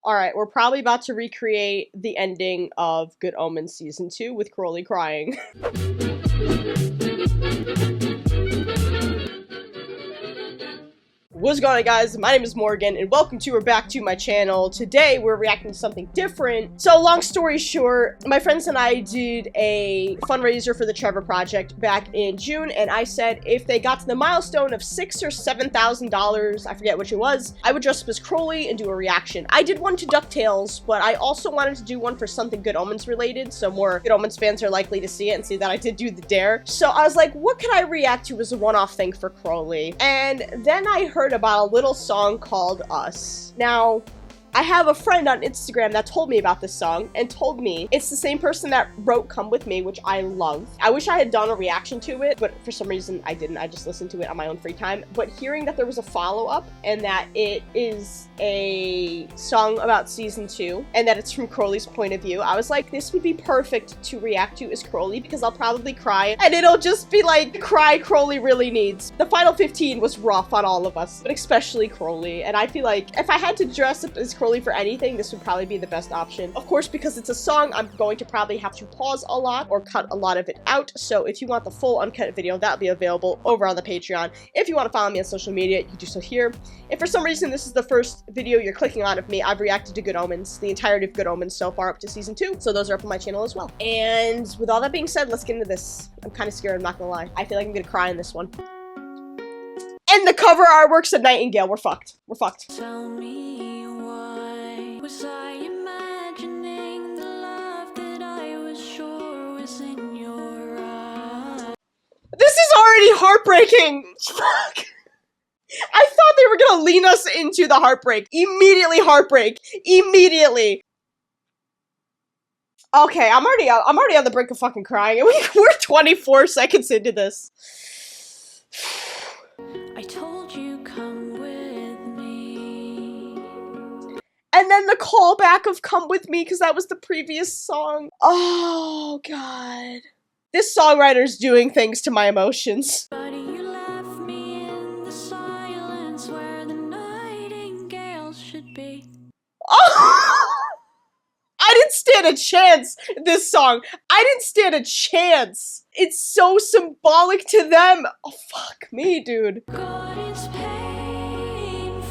Alright, we're probably about to recreate the ending of Good Omens Season 2 with Crowley crying. What's going on, guys? My name is Morgan, and welcome to or back to my channel. Today, we're reacting to something different. So, long story short, my friends and I did a fundraiser for the Trevor Project back in June, and I said if they got to the milestone of $6,000 or $7,000, I forget which it was, I would dress up as Crowley and do a reaction. I did one to DuckTales, but I also wanted to do one for something Good Omens related, so more Good Omens fans are likely to see it and see that I did do the dare. So I was like, what can I react to as a one-off thing for Crowley? And then I heard about a little song called Us. Now, I have a friend on Instagram that told me about this song and told me it's the same person that wrote Come With Me, which I love. I wish I had done a reaction to it, but for some reason I didn't. I just listened to it on my own free time. But hearing that there was a follow-up and that it is a song about season 2 and that it's from Crowley's point of view, I was like, this would be perfect to react to as Crowley because I'll probably cry and it'll just be like the cry Crowley really needs. The final 15 was rough on all of us, but especially Crowley. And I feel like if I had to dress up as Crowley for anything, this would probably be the best option. Of course, because it's a song, I'm going to probably have to pause a lot or cut a lot of it out. So if you want the full uncut video, that'll be available over on the Patreon. If you want to follow me on social media, you can do so here. If for some reason this is the first video you're clicking on of me, I've reacted to Good Omens, the entirety of Good Omens so far up to season 2. So those are up on my channel as well. And with all that being said, let's get into this. I'm kind of scared, I'm not gonna lie. I feel like I'm gonna cry in this one. And the cover artwork's a nightingale. We're fucked. We're fucked. Tell me why was I imagining the love that I was sure was in your eyes? This is already heartbreaking. Fuck. I thought they were gonna lean us into the heartbreak. Immediately heartbreak. Immediately. Okay, I'm already on the brink of fucking crying. We're 24 seconds into this. I told you come with me. And then the callback of Come With Me, because that was the previous song. Oh, God. This songwriter's doing things to my emotions. Buddy, you left me in the silence where the nightingales should be. Oh! I didn't stand a chance, this song. I didn't stand a chance. It's so symbolic to them. Oh, fuck me, dude. God, it's painful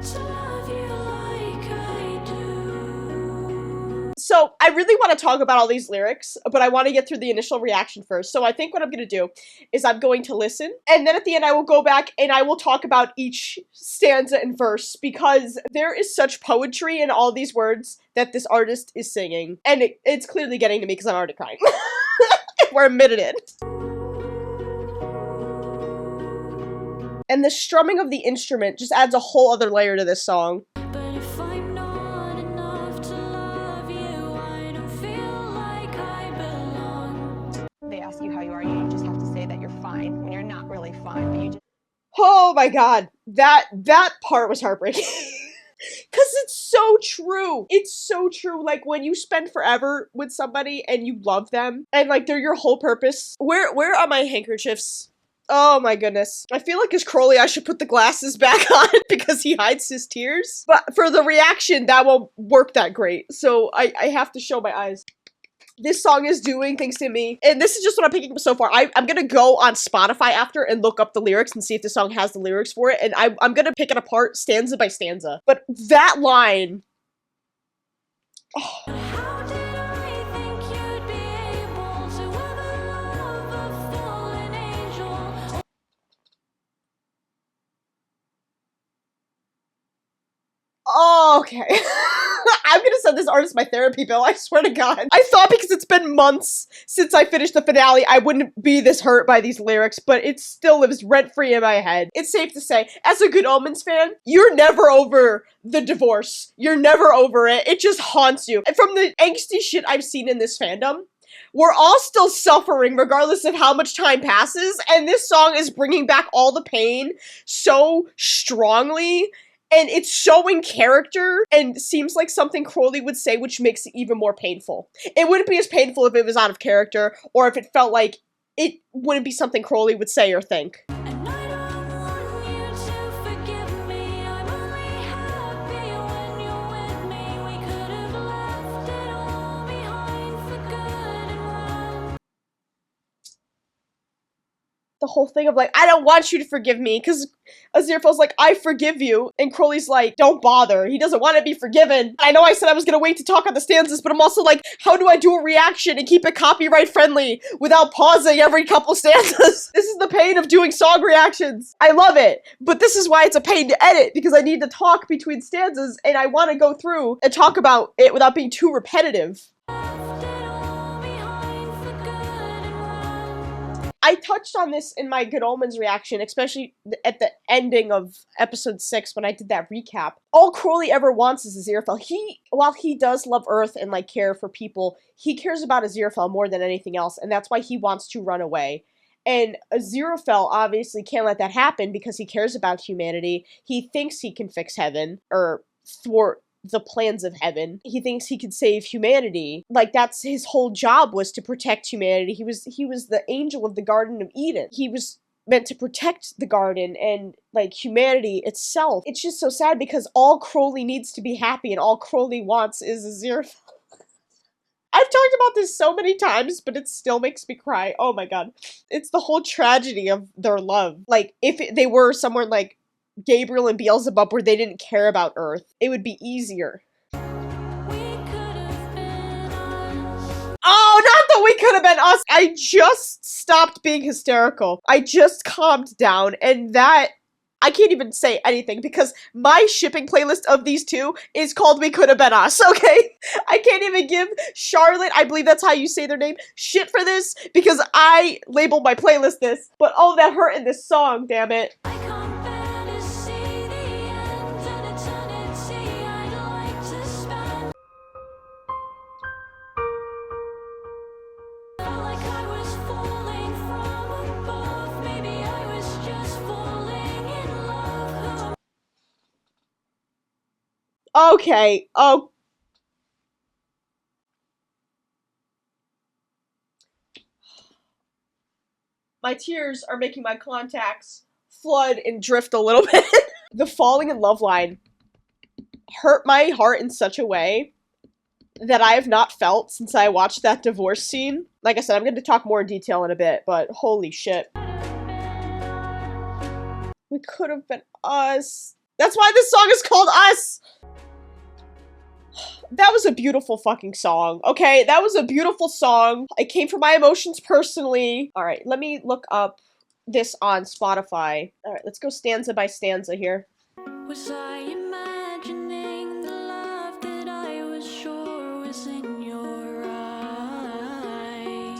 to love you like I do. So, I really want to talk about all these lyrics, but I want to get through the initial reaction first. So I think what I'm going to do is I'm going to listen, and then at the end I will go back and I will talk about each stanza and verse, because there is such poetry in all these words that this artist is singing. And it's clearly getting to me because I'm already crying. We're a minute in. And the strumming of the instrument just adds a whole other layer to this song. But if I'm not enough to love you, I don't feel like I belong. They ask you how you are, you just have to say that you're fine when you're not really fine, but you just... Oh my god, that part was heartbreaking. Cause it's so true. It's so true. Like when you spend forever with somebody and you love them and like they're your whole purpose. Where are my handkerchiefs? Oh my goodness. I feel like as Crowley I should put the glasses back on because he hides his tears. But for the reaction, that won't work that great. So I have to show my eyes. This song is doing things to me, and this is just what I'm picking up so far. I'm gonna go on Spotify after and look up the lyrics and see if the song has the lyrics for it, and I'm gonna pick it apart stanza by stanza. But that line... Oh. How did I think you'd be able to ever love a fallen angel? Oh, okay. I'm gonna send this artist my therapy bill, I swear to God. I thought because it's been months since I finished the finale, I wouldn't be this hurt by these lyrics, but it still lives rent-free in my head. It's safe to say, as a Good Omens fan, you're never over the divorce. You're never over it. It just haunts you. And from the angsty shit I've seen in this fandom, we're all still suffering regardless of how much time passes, and this song is bringing back all the pain so strongly. And it's so in character and seems like something Crowley would say, which makes it even more painful. It wouldn't be as painful if it was out of character or if it felt like it wouldn't be something Crowley would say or think. And I don't want you to forgive me. I'm only the whole thing of like, I don't want you to forgive me, because Aziraphale's like, I forgive you, and Crowley's like, don't bother, he doesn't want to be forgiven. I know I said I was gonna wait to talk on the stanzas, but I'm also like, how do I do a reaction and keep it copyright friendly without pausing every couple stanzas? This is the pain of doing song reactions. I love it, but this is why it's a pain to edit, because I need to talk between stanzas, and I want to go through and talk about it without being too repetitive. I touched on this in my Good Omens reaction, especially at the ending of episode 6 when I did that recap. All Crowley ever wants is Aziraphale. While he does love Earth and like care for people, he cares about Aziraphale more than anything else, and that's why he wants to run away. And Aziraphale obviously can't let that happen because he cares about humanity. He thinks he can fix heaven, or thwart the plans of heaven. He thinks he could save humanity. Like, that's his whole job, was to protect humanity. He was the angel of the Garden of Eden. He was meant to protect the garden and, like, humanity itself. It's just so sad because all Crowley needs to be happy and all Crowley wants is Aziraphale. I've talked about this so many times, but it still makes me cry. Oh my god. It's the whole tragedy of their love. Like, if they were somewhere like Gabriel and Beelzebub where they didn't care about Earth, it would be easier. Oh, not that we could have been us! I just stopped being hysterical. I just calmed down, and that, I can't even say anything because my shipping playlist of these two is called We Could Have Been Us, okay? I can't even give Chxrlotte, I believe that's how you say their name, shit for this because I labeled my playlist this. But oh, that hurt in this song, damn it. Okay, oh. My tears are making my contacts flood and drift a little bit. The falling in love line hurt my heart in such a way that I have not felt since I watched that divorce scene. Like I said, I'm going to talk more in detail in a bit, but holy shit. We could have been us. That's why this song is called Us! That was a beautiful fucking song, okay? That was a beautiful song. It came from my emotions personally. Alright, let me look up this on Spotify. Alright, let's go stanza by stanza here. Was I imagining the love that I was sure was in your eyes?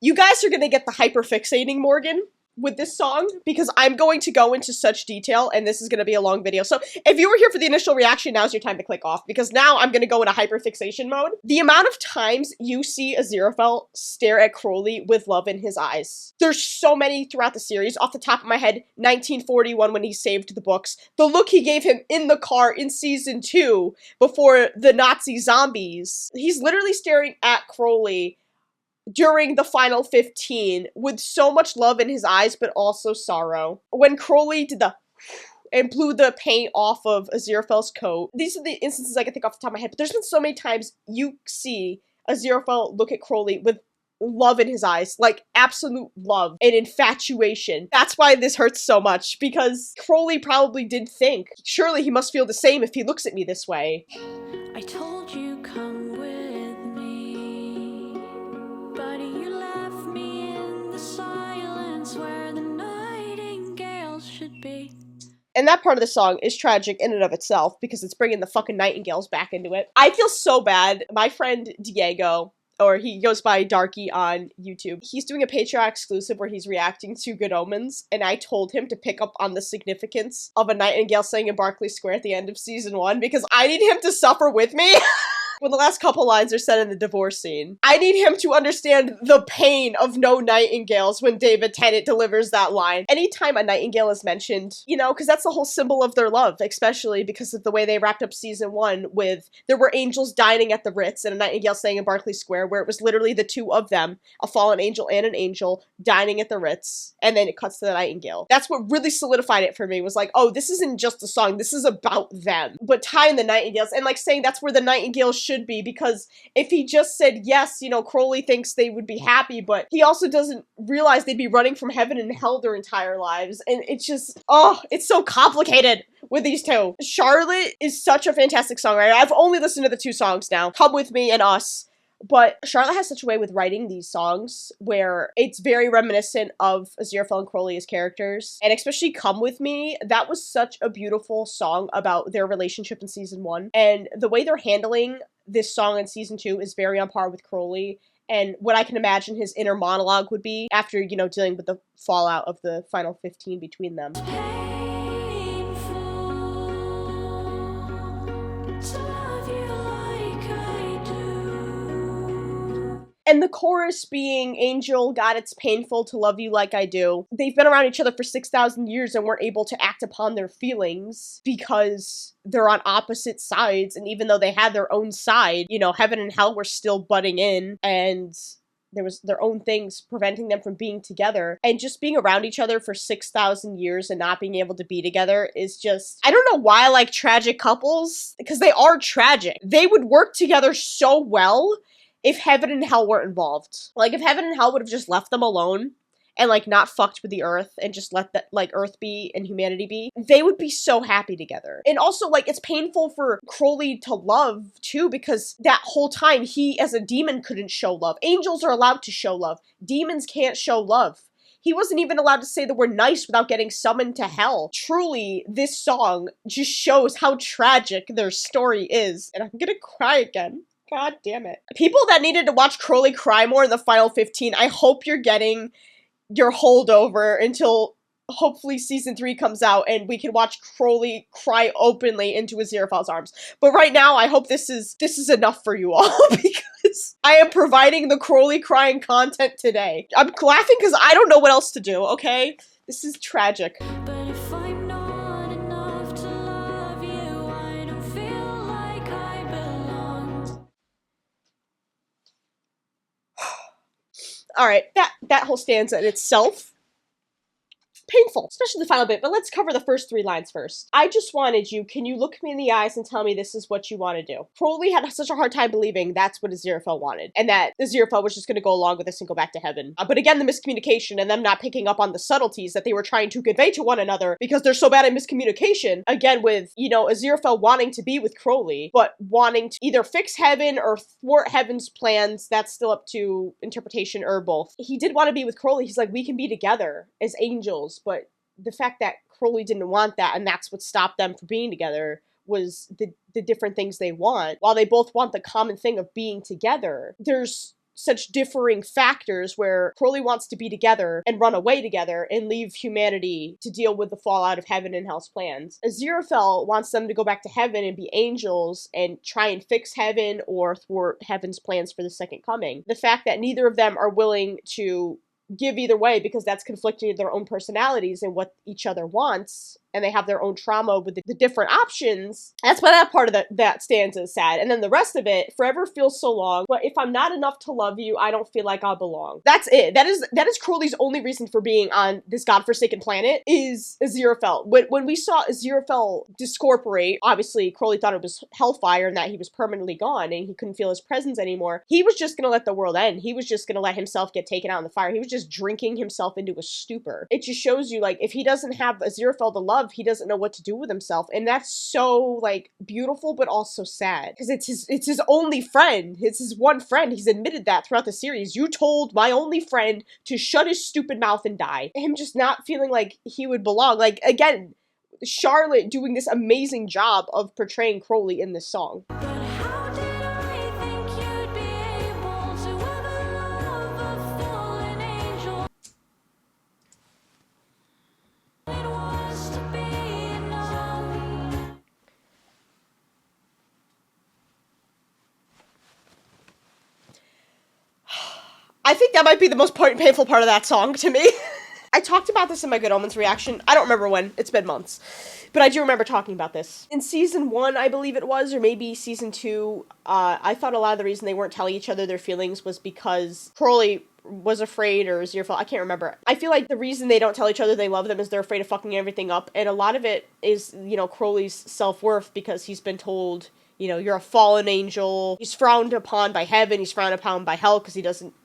You guys are gonna get the hyperfixating Morgan with this song because I'm going to go into such detail and this is going to be a long video. So if you were here for the initial reaction, now's your time to click off because now I'm going to go into hyperfixation mode. The amount of times you see Aziraphale stare at Crowley with love in his eyes. There's so many throughout the series. Off the top of my head, 1941 when he saved the books. The look he gave him in the car in season 2 before the Nazi zombies. He's literally staring at Crowley during the final 15 with so much love in his eyes but also sorrow. When Crowley did the and blew the paint off of Aziraphale's coat. These are the instances I can think off the top of my head, but there's been so many times you see Aziraphale look at Crowley with love in his eyes, like absolute love and infatuation. That's why this hurts so much, because Crowley probably did think, surely he must feel the same if he looks at me this way. I told you come with me, but you left me in the silence where the nightingales should be. And that part of the song is tragic in and of itself because it's bringing the fucking nightingales back into it. I feel so bad. My friend Diego, or he goes by Darky on YouTube, he's doing a Patreon exclusive where he's reacting to Good Omens, and I told him to pick up on the significance of a nightingale sang in Berkeley Square at the end of season 1 because I need him to suffer with me. When the last couple lines are said in the divorce scene. I need him to understand the pain of no nightingales when David Tennant delivers that line. Anytime a nightingale is mentioned, you know, because that's the whole symbol of their love, especially because of the way they wrapped up season 1 with there were angels dining at the Ritz and a nightingale sang in Berkeley Square, where it was literally the two of them, a fallen angel and an angel, dining at the Ritz, and then it cuts to the nightingale. That's what really solidified it for me, was like, oh, this isn't just a song, this is about them. But tying the nightingales, and like saying that's where the nightingales should be, because if he just said yes, you know, Crowley thinks they would be happy, but he also doesn't realize they'd be running from heaven and hell their entire lives, and it's just, oh, it's so complicated with these two. Chxrlotte is such a fantastic songwriter. I've only listened to the 2 songs now, Come With Me and Us. But Chxrlotte has such a way with writing these songs where it's very reminiscent of Aziraphale and Crowley as characters. And especially Come With Me, that was such a beautiful song about their relationship in season 1. And the way they're handling this song in season 2 is very on par with Crowley. And what I can imagine his inner monologue would be after, you know, dealing with the fallout of the final 15 between them. And the chorus being, Angel, God, it's painful to love you like I do. They've been around each other for 6,000 years and weren't able to act upon their feelings because they're on opposite sides. And even though they had their own side, you know, heaven and hell were still butting in, and there was their own things preventing them from being together. And just being around each other for 6,000 years and not being able to be together is just, I don't know why I like tragic couples, because they are tragic. They would work together so well if heaven and hell weren't involved. Like, if heaven and hell would have just left them alone and, like, not fucked with the earth and just let that, like, earth be and humanity be, they would be so happy together. And also, like, it's painful for Crowley to love, too, because that whole time he, as a demon, couldn't show love. Angels are allowed to show love. Demons can't show love. He wasn't even allowed to say the word nice without getting summoned to hell. Truly, this song just shows how tragic their story is. And I'm gonna cry again. God damn it. People that needed to watch Crowley cry more in the final 15, I hope you're getting your holdover until hopefully season 3 comes out and we can watch Crowley cry openly into Aziraphale's arms. But right now, I hope this is enough for you all, because I am providing the Crowley crying content today. I'm laughing because I don't know what else to do, okay? This is tragic. But if I'm not enough to love you, I don't feel like I belong. Alright, that whole stanza in itself, painful, especially the final bit, but let's cover the first 3 lines first. I just wanted you, can you look me in the eyes and tell me this is what you want to do? Crowley had such a hard time believing that's what Aziraphale wanted, and that Aziraphale was just going to go along with this and go back to heaven. But again, the miscommunication and them not picking up on the subtleties that they were trying to convey to one another because they're so bad at miscommunication, again with, you know, Aziraphale wanting to be with Crowley, but wanting to either fix heaven or thwart heaven's plans. That's still up to interpretation or both. He did want to be with Crowley. He's like, we can be together as angels. But the fact that Crowley didn't want that, and that's what stopped them from being together, was the different things they want. While they both want the common thing of being together, there's such differing factors where Crowley wants to be together and run away together and leave humanity to deal with the fallout of heaven and hell's plans. Aziraphale wants them to go back to heaven and be angels and try and fix heaven or thwart heaven's plans for the second coming. The fact that neither of them are willing to give either way because that's conflicting with their own personalities and what each other wants, and they have their own trauma with the different options. That's why that part of that stanza is sad. And then the rest of it, forever feels so long, but if I'm not enough to love you, I don't feel like I belong. That's it. That is Crowley's only reason for being on this godforsaken planet, is Aziraphale. When we saw Aziraphale discorporate, obviously Crowley thought it was hellfire and that he was permanently gone and he couldn't feel his presence anymore. He was just gonna let the world end. He was just gonna let himself get taken out in the fire. He was just drinking himself into a stupor. It just shows you, like, if he doesn't have Aziraphale to love, he doesn't know what to do with himself. And that's so, like, beautiful but also sad, because it's his only friend. It's his one friend. He's admitted that throughout the series. You told my only friend to shut his stupid mouth and die. Him just not feeling like he would belong. Like, again, Chxrlotte doing this amazing job of portraying Crowley in this song. But how did I think you'd be able to ever love a fallen angel? It was to be enough. I think that might be the most painful part of that song to me. I talked about this in my Good Omens reaction. I don't remember when. It's been months. But I do remember talking about this. In season 1, I believe it was, or maybe season 2, I thought a lot of the reason they weren't telling each other their feelings was because Crowley was afraid, or Aziraphale, I can't remember. I feel like the reason they don't tell each other they love them is they're afraid of fucking everything up, and a lot of it is, you know, Crowley's self-worth, because he's been told you know, you're a fallen angel. He's frowned upon by heaven. He's frowned upon by hell because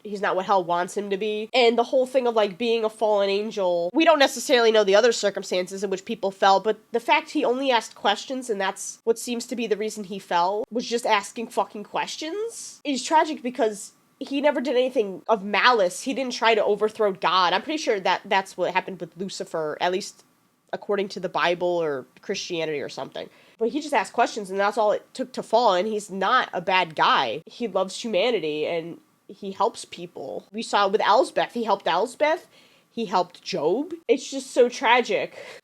he's not what hell wants him to be. And the whole thing of, like, being a fallen angel, we don't necessarily know the other circumstances in which people fell, but the fact he only asked questions, and that's what seems to be the reason he fell, was just asking fucking questions, is tragic because he never did anything of malice. He didn't try to overthrow God. I'm pretty sure that that's what happened with Lucifer, at least according to the Bible or Christianity or something. But he just asked questions, and that's all it took to fall, and he's not a bad guy. He loves humanity, and he helps people. We saw with Elsbeth. He helped Elsbeth. He helped Job. It's just so tragic,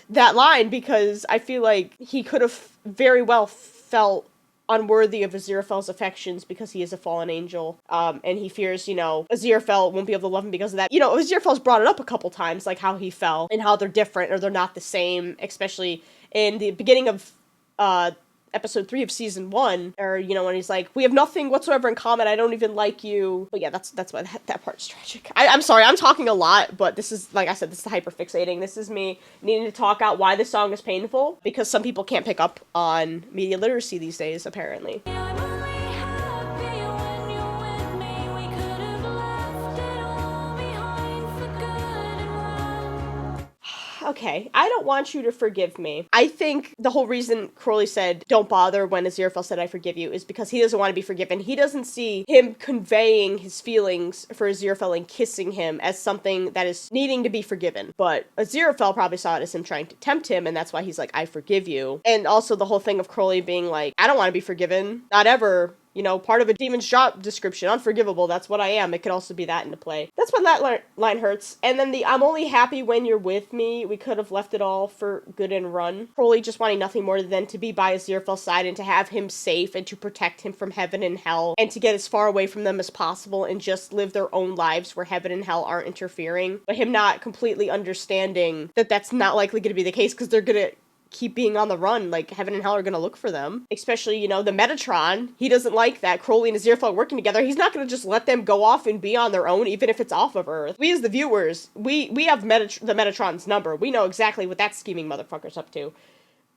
that line, because I feel like he could have very well felt unworthy of Aziraphale's affections because he is a fallen angel, and he fears, you know, Aziraphale won't be able to love him because of that. You know, Aziraphale's brought it up a couple times, like how he fell and how they're different or they're not the same, especially in the beginning of episode 3 of season 1, or, you know, when he's like, we have nothing whatsoever in common, I don't even like you. But yeah, that's why that part's tragic. I'm sorry, I'm talking a lot, but this is, like I said, this is the hyperfixating. This is me needing to talk out why this song is painful, because some people can't pick up on media literacy these days, apparently. I'm only happy when you're with me. We could have left it all behind for good and well. Okay, I don't want you to forgive me. I think the whole reason Crowley said, don't bother when Aziraphale said, I forgive you, is because he doesn't want to be forgiven. He doesn't see him conveying his feelings for Aziraphale and kissing him as something that is needing to be forgiven. But Aziraphale probably saw it as him trying to tempt him, and that's why he's like, I forgive you. And also the whole thing of Crowley being like, I don't want to be forgiven. Not ever. You know, part of a demon's job description, unforgivable, that's what I am. It could also be that into play. That's when that line hurts. And then the, I'm only happy when you're with me, we could have left it all for good and run. Crowley just wanting nothing more than to be by Aziraphale's side and to have him safe and to protect him from heaven and hell and to get as far away from them as possible and just live their own lives where heaven and hell aren't interfering. But him not completely understanding that that's not likely going to be the case because they're going to keep being on the run, like heaven and hell are gonna look for them. Especially, you know, the Metatron, he doesn't like that. Crowley and Aziraphale working together, he's not gonna just let them go off and be on their own, even if it's off of Earth. We as the viewers, we have the Metatron's number. We know exactly what that scheming motherfucker's up to.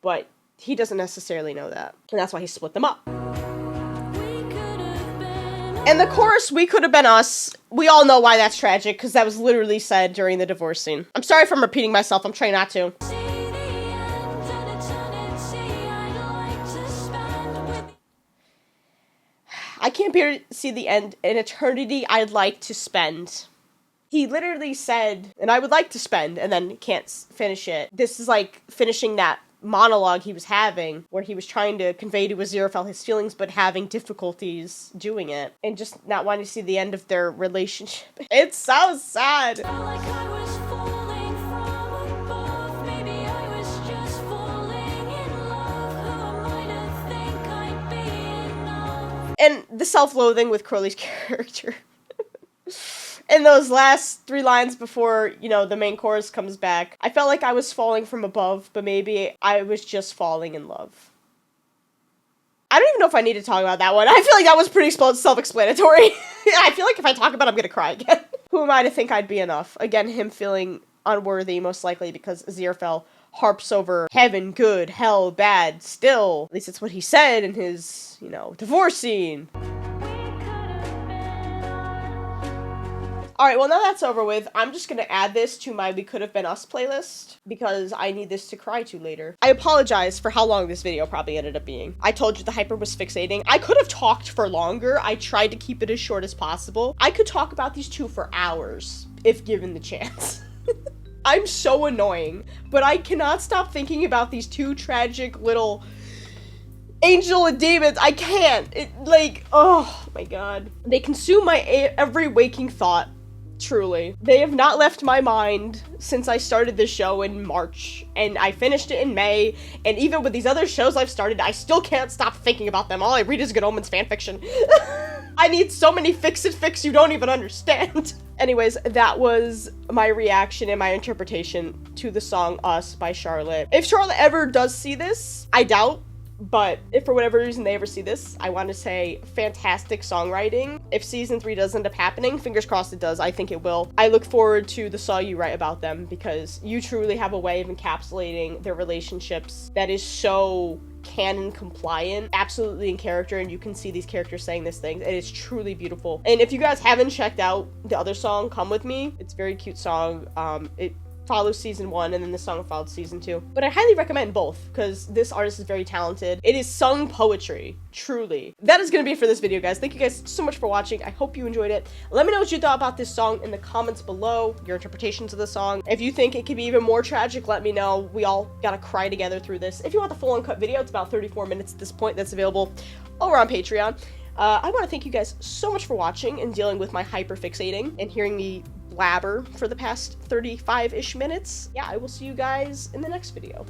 But he doesn't necessarily know that. And that's why he split them up. And the chorus, we could have been us, we all know why that's tragic, because that was literally said during the divorce scene. I'm sorry if I'm repeating myself, I'm trying not to. I can't bear to see the end. An eternity I'd like to spend. He literally said, and I would like to spend, and then can't finish it. This is like finishing that monologue he was having, where he was trying to convey to Aziraphale his feelings, but having difficulties doing it, and just not wanting to see the end of their relationship. It's so sad. And the self-loathing with Crowley's character. And those last 3 lines before, you know, the main chorus comes back. I felt like I was falling from above, but maybe I was just falling in love. I don't even know if I need to talk about that one. I feel like that was pretty self-explanatory. I feel like if I talk about it, I'm gonna cry again. Who am I to think I'd be enough? Again, him feeling unworthy, most likely, because Aziraphale harps over heaven, good, hell, bad, still. At least it's what he said in his, you know, divorce scene. Alright, well now that's over with, I'm just gonna add this to my We Could Have Been Us playlist, because I need this to cry to later. I apologize for how long this video probably ended up being. I told you the hyper was fixating. I could have talked for longer. I tried to keep it as short as possible. I could talk about these two for hours, if given the chance. I'm so annoying, but I cannot stop thinking about these two tragic little angel and demons. I can't. Oh my god. They consume my every waking thought, truly. They have not left my mind since I started this show in March, and I finished it in May, and even with these other shows I've started, I still can't stop thinking about them. All I read is Good Omens fanfiction. I need so many fix you don't even understand. Anyways, that was my reaction and my interpretation to the song Us by Chxrlotte. If Chxrlotte ever does see this, I doubt, but if for whatever reason they ever see this, I want to say fantastic songwriting. If season 3 does end up happening, fingers crossed it does, I think it will. I look forward to the song you write about them, because you truly have a way of encapsulating their relationships that is so canon compliant, absolutely in character, and you can see these characters saying these things. It is truly beautiful. And if you guys haven't checked out the other song, Come With Me, it's a very cute song. It follows season 1, and then the song followed season 2. But I highly recommend both, because this artist is very talented. It is sung poetry, truly. That is gonna be it for this video, guys. Thank you guys so much for watching. I hope you enjoyed it. Let me know what you thought about this song in the comments below, your interpretations of the song. If you think it could be even more tragic, let me know. We all gotta cry together through this. If you want the full uncut video, it's about 34 minutes at this point. That's available over on Patreon. I want to thank you guys so much for watching and dealing with my hyperfixating and hearing me blabber for the past 35-ish minutes. Yeah, I will see you guys in the next video.